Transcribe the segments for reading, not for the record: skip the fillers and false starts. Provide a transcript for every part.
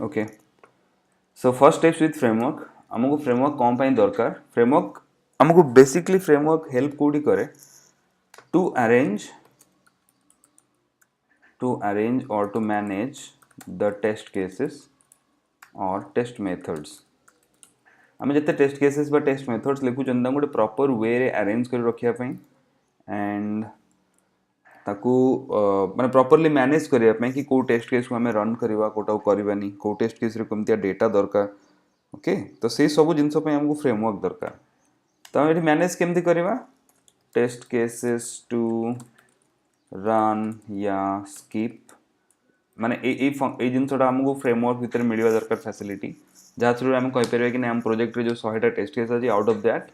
Okay. So first steps with framework. हमको framework कौन pine दरकार? Framework हमको basically framework help कोडी करे to arrange or to manage the test cases or test methods. आमे जते test cases बा test methods लिखु चंदा गोटे proper way रे arrange कर रखिया पाइन and ताकू माने प्रॉपर्ली मैनेज करिया पे कि को टेस्ट केस को हमें रन करवा कोटा करबानी को टेस्ट केस रे कमतिया डेटा दरकार ओके तो से सब जिंस पे हमको फ्रेमवर्क दरकार तो हम एठी मैनेज केमती करवा टेस्ट केसेस टू रन या स्किप माने ए जिंसटा हमको फ्रेमवर्क भीतर मिलवा दरकार फैसिलिटी जहाँ थ्रू हम कहि परबे कि हम प्रोजेक्ट रे जो 100 टा टेस्ट केस अछि out of that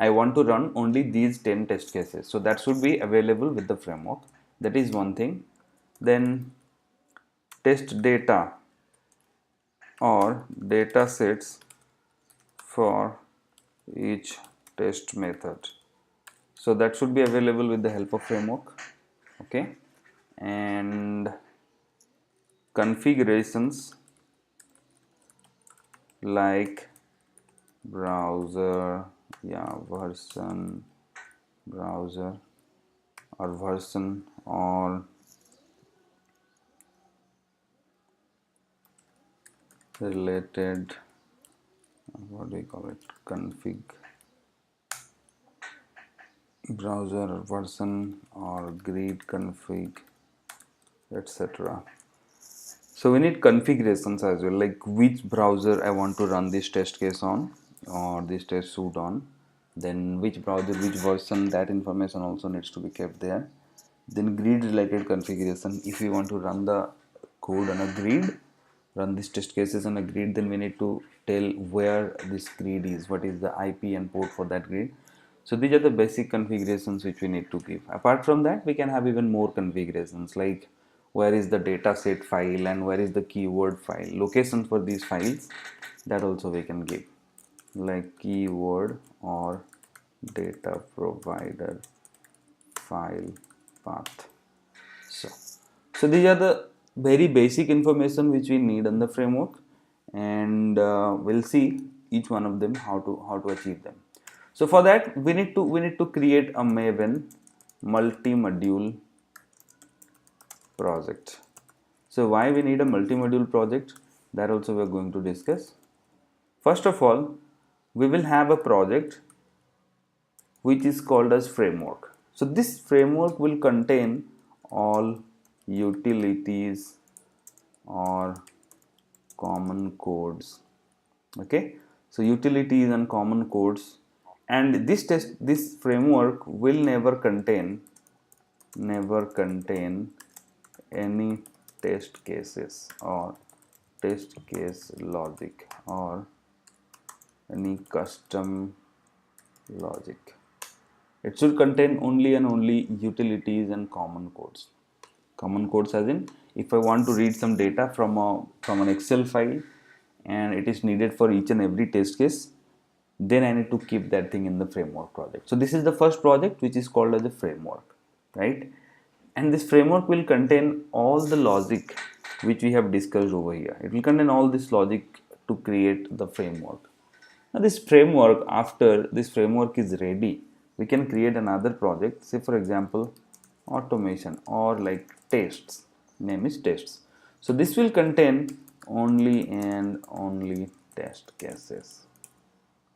I want to run only these 10 test cases. So that should be available with the framework. That is one thing. Then test data or data sets for each test method. So that should be available with the help of framework. Okay. And configurations like browser browser or version or related what do we call it config browser or version or grid config etc. So we need configurations as well, like which browser I want to run this test case on or this test suite on, then which browser, which version, that information also needs to be kept there. Then grid related configuration, if we want to run the code on a grid, run these test cases on a grid, then we need to tell where this grid is, what is the IP and port for that grid. So these are the basic configurations which we need to give. Apart from that, we can have even more configurations, like where is the data set file and where is the keyword file, locations for these files, that also we can give, like keyword or data provider file path. So these are the very basic information which we need on the framework, and we'll see each one of them how to achieve them. So for that we need to create a Maven multi-module project. So why we need a multi-module project, that also we are going to discuss. First of all, we will have a project which is called as framework. So this framework will contain all utilities or common codes. Okay, so utilities and common codes, and this framework will never contain any test cases or test case logic or any custom logic. It should contain only and only utilities and common codes. Common codes as in, if I want to read some data from an Excel file and it is needed for each and every test case, then I need to keep that thing in the framework project. So this is the first project which is called as a framework, right? And this framework will contain all the logic which we have discussed over here. It will contain all this logic to create the framework. Now this framework, after this framework is ready, we can create another project, say for example automation or like tests, name is tests. So this will contain only and only test cases,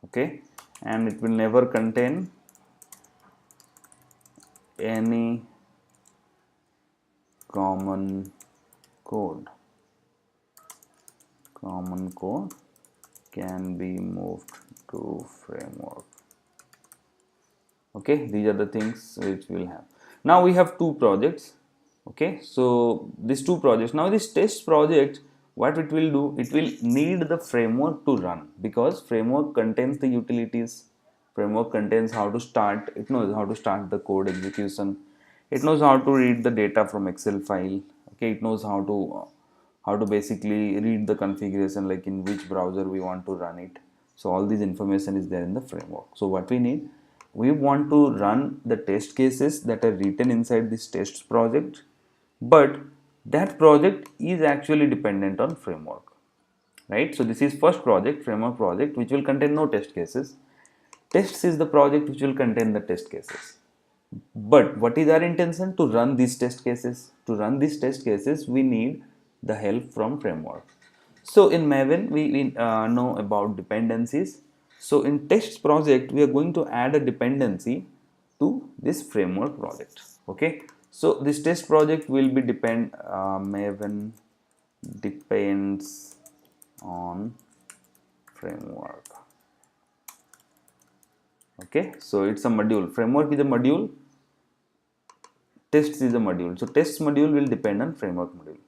okay, and it will never contain any common code. Common code can be moved to framework. Okay, these are the things which we'll have. Now we have two projects. Okay, so these two projects. Now this test project, what it will do, it will need the framework to run, because framework contains the utilities. Framework contains how to start. It knows how to start the code execution. It knows how to read the data from Excel file. Okay, it knows how to basically read the configuration, like in which browser we want to run it. So all this information is there in the framework. So what we need, we want to run the test cases that are written inside this tests project, but that project is actually dependent on framework. right? So this is first project, framework project, which will contain no test cases. Tests is the project which will contain the test cases. But what is our intention? To run these test cases. To run these test cases, we need the help from framework. So in Maven, we know about dependencies. So in tests project, we are going to add a dependency to this framework project. Okay. So this test project will be Maven depends on framework. Okay. So it's a module. Framework is a module, tests is a module. So tests module will depend on framework module.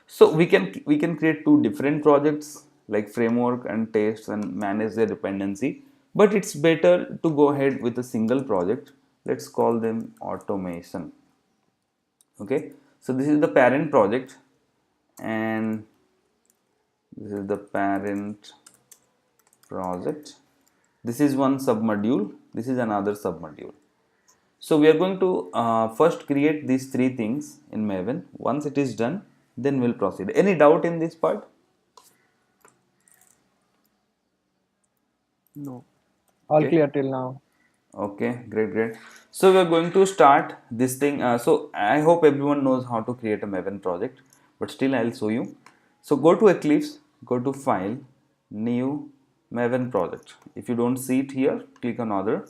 So we can create two different projects like framework and tests and manage their dependency, but it's better to go ahead with a single project. Let's call them automation. Okay, so this is the parent project and this is the parent project. This is one submodule, this is another submodule. So we are going to first create these three things in Maven. Once it is done, then we'll proceed. Any doubt in this part? No. All Okay. clear till now. Okay, great. So we are going to start this thing. So I hope everyone knows how to create a Maven project, but still I'll show you. So go to Eclipse, go to File, New, Maven project. If you don't see it here, click on Other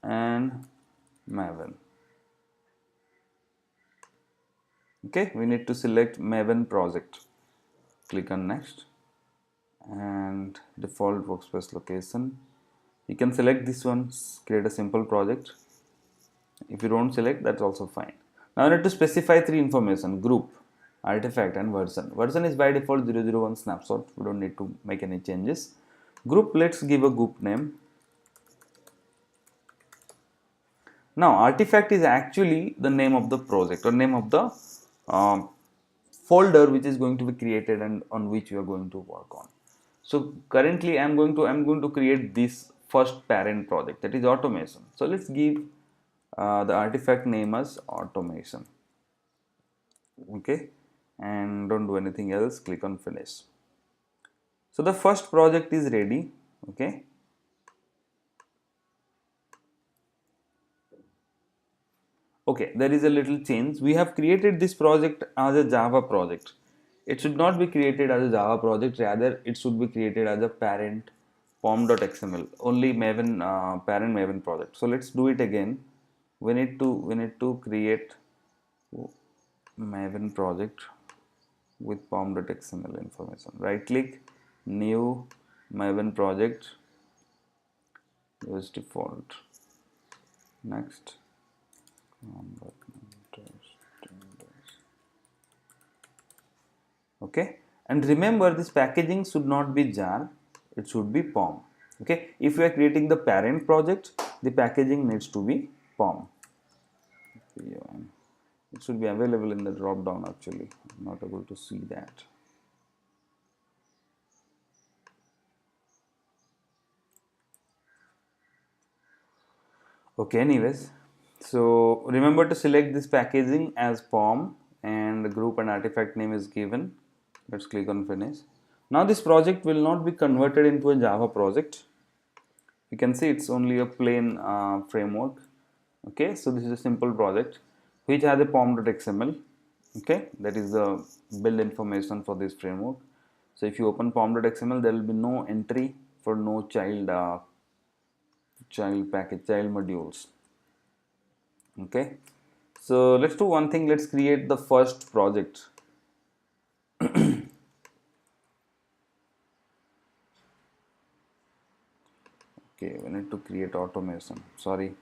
and Maven. Okay, we need to select Maven project. Click on Next and default workspace location. You can select this one, create a simple project. If you don't select, that's also fine. Now I need to specify three information: group, artifact and version. Version is by default 001 snapshot. We don't need to make any changes. Group, let's give a group name. Now artifact is actually the name of the project or name of the folder which is going to be created and on which you are going to work on. So currently I'm going to create this first parent project, that is automation. So let's give the artifact name as automation. Okay, and don't do anything else, click on finish. So the first project is ready. Okay, there is a little change. We have created this project as a Java project. It should not be created as a Java project, rather it should be created as a parent pom.xml, only Maven parent Maven project. So let's do it again. We need to create Maven project with pom.xml information. Right click, new Maven project, use default, next. Okay, and remember this packaging should not be jar, it should be pom. Okay, if you are creating the parent project, the packaging needs to be pom. It should be available in the drop down. Actually, I'm not able to see that. Okay, anyways, so remember to select this packaging as pom and the group and artifact name is given. Let's click on finish. Now this project will not be converted into a Java project. You can see it's only a plain framework. Okay, so this is a simple project which has a pom.xml. Okay, that is the build information for this framework. So if you open pom.xml, there will be no entry for no child package, child modules. Okay, so let's do one thing. Let's create the first project. Okay, we need to create automation. Sorry.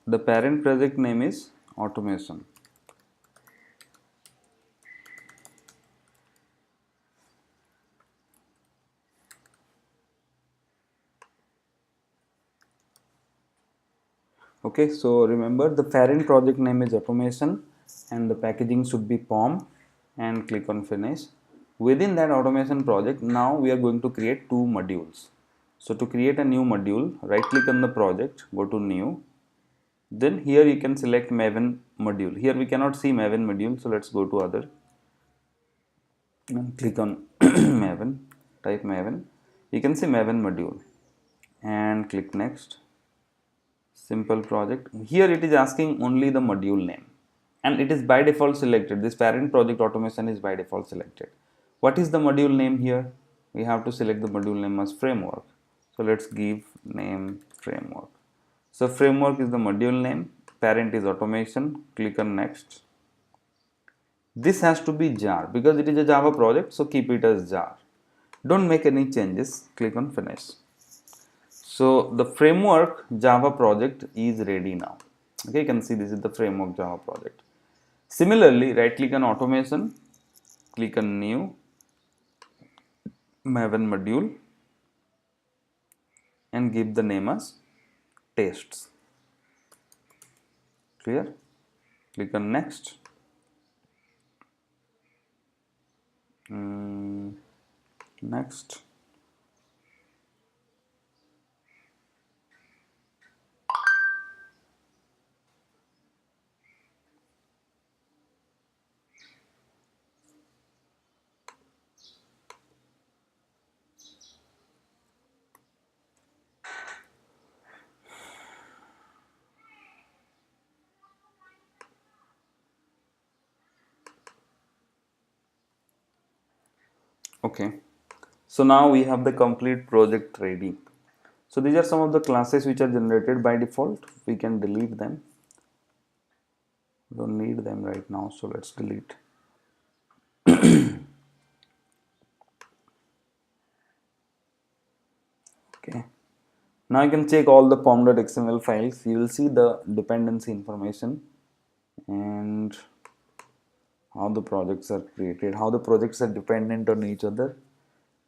The parent project name is automation. Okay, so remember the parent project name is automation and the packaging should be pom, and click on finish. Within that automation project, now we are going to create two modules. So to create a new module, right click on the project, go to new. Then here you can select Maven module. Here we cannot see Maven module, so let's go to other and click on Maven, type Maven. You can see Maven module and click next. Simple project. Here it is asking only the module name and it is by default selected. This parent project automation is by default selected. What is the module name here? We have to select the module name as framework. So let's give name framework. So framework is the module name, parent is automation, click on next. This has to be jar because it is a Java project, so keep it as jar. Don't make any changes, click on finish. So the framework Java project is ready now. Okay, you can see this is the framework Java project. Similarly, right click on automation, click on new Maven module and give the name as tests. Clear? Click on next. Next. Okay, so now we have the complete project ready. So these are some of the classes which are generated by default. We can delete them. We don't need them right now, so let's delete. Okay, now you can check all the pom.xml files. You will see the dependency information and how the projects are created, how the projects are dependent on each other.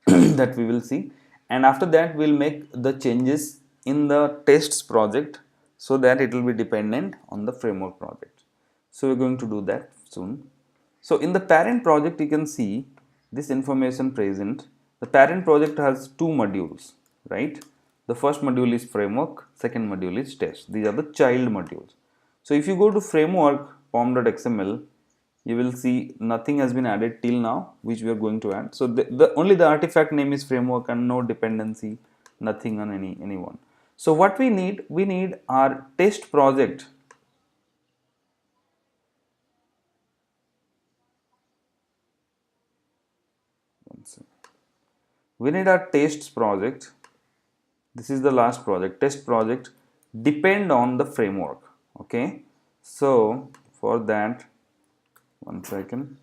That we will see, and after that we'll make the changes in the tests project so that it will be dependent on the framework project. So we're going to do that soon. So in the parent project you can see this information present. The parent project has two modules, right? The first module is framework, second module is test. These are the child modules. So if you go to framework pom.xml, you will see nothing has been added till now, which we are going to add. So the only the artifact name is framework and no dependency, nothing on anyone. So what we need our test project. We need our tests project. This is the last project, test project, depend on the framework. Okay, so for that, one second.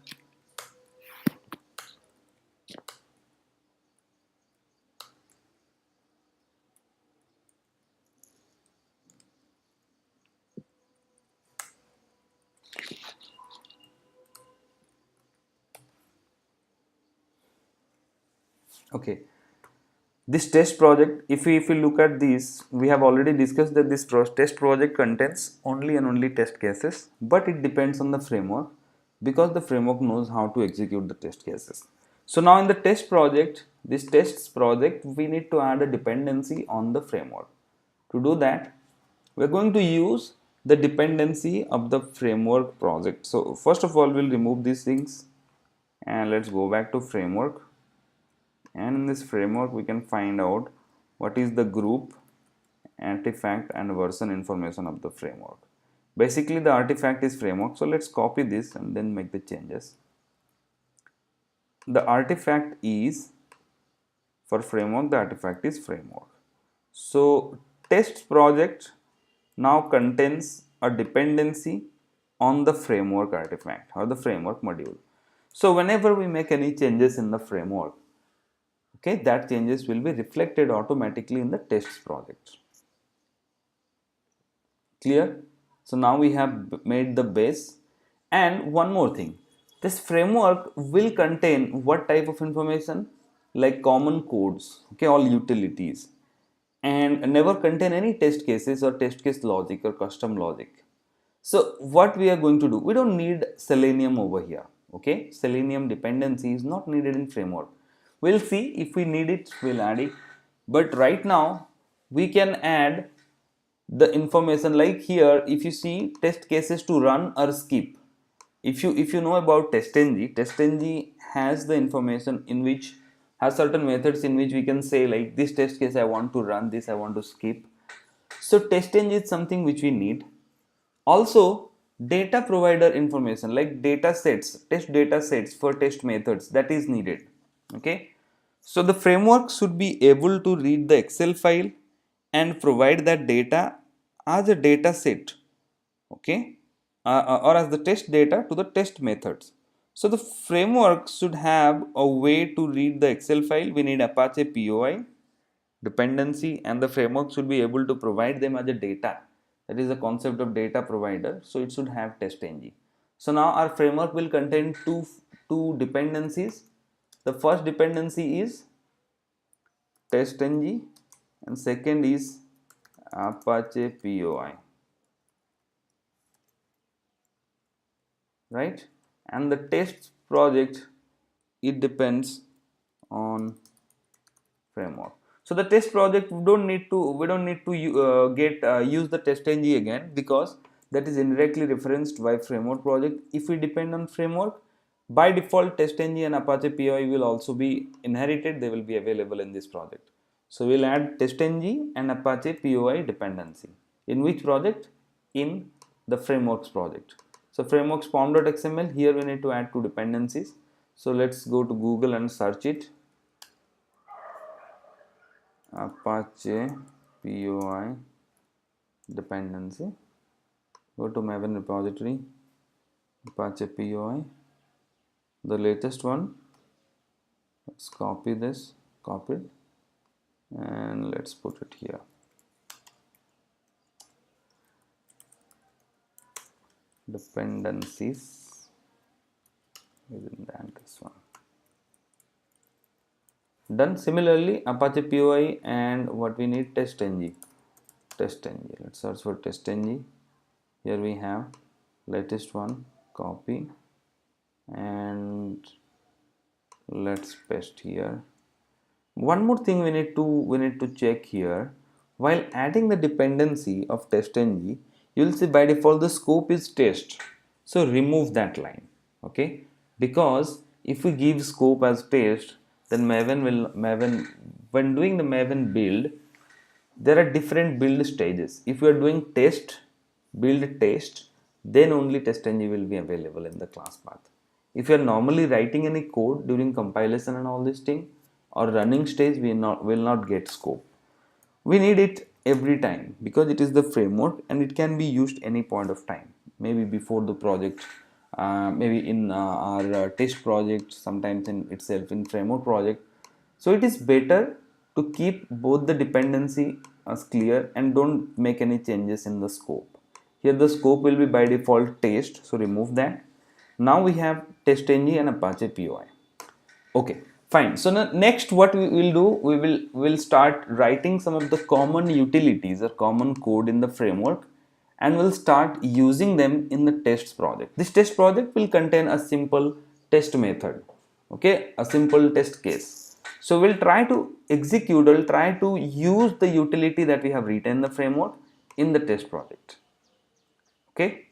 Okay, this test project, if we look at this, we have already discussed that this test project contains only and only test cases, but it depends on the framework because the framework knows how to execute the test cases. So now in the test project, this tests project, we need to add a dependency on the framework. To do that, we're going to use the dependency of the framework project. So first of all, we'll remove these things and let's go back to framework. And in this framework we can find out what is the group, artifact and version information of the framework. Basically the artifact is framework, so let's copy this and then make the changes. The artifact is for framework, the artifact is framework. So test project now contains a dependency on the framework artifact or the framework module. So whenever we make any changes in the framework, okay, that changes will be reflected automatically in the tests project. Clear? So now we have made the base, and one more thing, this framework will contain what type of information, like common codes, okay, all utilities, and never contain any test cases or test case logic or custom logic. So what we are going to do, we don't need Selenium over here, okay? Selenium dependency is not needed in framework. We'll see if we need it, we'll add it. But right now we can add the information, like here if you see test cases to run or skip. If you know about testng has the information in which has certain methods in which we can say like this test case I want to run, this I want to skip. So testng is something which we need. Also data provider information like data sets, test data sets for test methods, that is needed. Okay, so the framework should be able to read the Excel file and provide that data as a data set. Okay, or as the test data to the test methods. So the framework should have a way to read the Excel file. We need Apache POI dependency, and the framework should be able to provide them as a data. That is the concept of data provider. So it should have testng. So now our framework will contain two dependencies. The first dependency is testng and second is Apache POI, right? And the test project, it depends on framework. So the test project we don't need to get use the testng again, because that is indirectly referenced by framework project. If we depend on framework, by default testng and Apache POI will also be inherited, they will be available in this project. So we'll add testng and Apache POI dependency. In which project? In the frameworks project. So frameworks pom.xml, here we need to add two dependencies. So let's go to Google and search it. Apache POI dependency. Go to Maven repository, Apache POI, the latest one. Let's copy this, copy it, and let's put it here. Dependencies, isn't that this one? Done. Similarly, Apache POI and what we need, testng. Let's search for testng. Here we have latest one, copy, and let's paste here. One more thing we need to check here. While adding the dependency of testng, you will see by default the scope is test. So remove that line. Okay, because if we give scope as test, then Maven when doing the Maven build, there are different build stages. If you are doing test, build test, then only testng will be available in the class path. If you are normally writing any code during compilation and all this thing, or running stage, we will not get scope. We need it every time because it is the framework and it can be used any point of time. Maybe before the project, maybe in our test project, sometimes in itself in framework project. So it is better to keep both the dependency as clear and don't make any changes in the scope. Here the scope will be by default test, so remove that. Now we have testng and Apache POI. Okay, fine. So now next what we will do, will start writing some of the common utilities or common code in the framework, and we'll start using them in the tests project. This test project will contain a simple test method, okay, a simple test case. So we'll try to execute, we'll try to use the utility that we have written in the framework in the test project. Okay,